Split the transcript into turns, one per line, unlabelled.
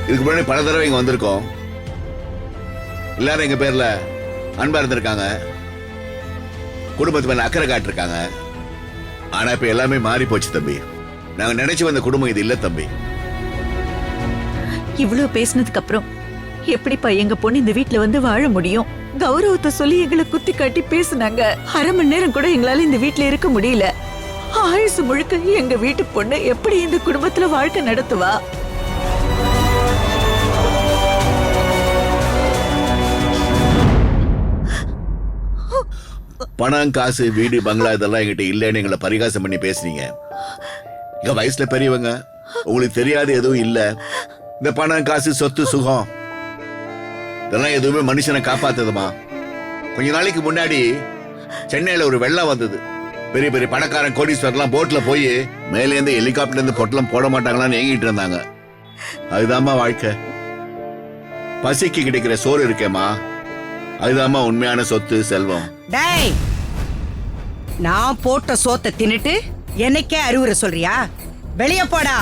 இதுக்கு முன்னாடி பல தடவை இங்க வந்திருக்கோம். எல்லாரும் எங்க பேர்ல அன்பா இருந்திருக்காங்க, குடும்பத்து மேல அக்கறை காட்டிருக்காங்க. ஆனா இப்ப எல்லாமே மாறி போச்சு தம்பி. நாங்க நினைச்சு வந்த குடும்பம் இது இல்ல தம்பி.
இவ்வளவு பேசினதுக்கு அப்புறம் எப்படிப்பா எங்க பொண்ணு இந்த வீட்ல வந்து வாழ முடியும்? கௌரவத்தை சொல்லி எங்களை குத்தி காட்டி பேசுனாங்க. அரை மணி நேரம் கூட எங்களால இந்த வீட்ல இருக்க முடியல. ஆயுசு முழுக்க எங்க வீட்டு பொண்ணு எப்படி இந்த குடும்பத்துல வாழ்க்கை நடத்துவா?
பணம், காசு, வீடு, பங்களா இதெல்லாம் எங்கிட்ட இல்லைன்னு எங்களை பரிகாசம் பண்ணி பேசுறீங்க. எங்க வயசுல பெரியவங்க, உங்களுக்கு தெரியாது எதுவும் இல்ல. இந்த பணம், காசு, சொத்து, சுகம் இதெல்லாம் எதுவுமே மனுஷனை காப்பாத்துதுமா? கொஞ்ச நாளைக்கு முன்னாடி சென்னையில ஒரு வெள்ளம் வந்தது. பெரிய பெரிய பணக்காரன் கோடீஸ்வரர்லாம் போட்ல போய் மேலேருந்து ஹெலிகாப்டர்ல இருந்து பொட்டலம் போட மாட்டாங்களான்னு ஏங்கிட்டு இருந்தாங்க. அதுதாம்மா வாழ்க்கை. பசிக்கு கிடைக்கிற சோறு இருக்கேம்மா, அதுதாம்மா உண்மையான சொத்து, செல்வம்.
டேய், நான் போட்ட சோத்தை தின்னுட்டு என்னைக்கே அறிவுரை சொல்றியா? வெளிய போடா.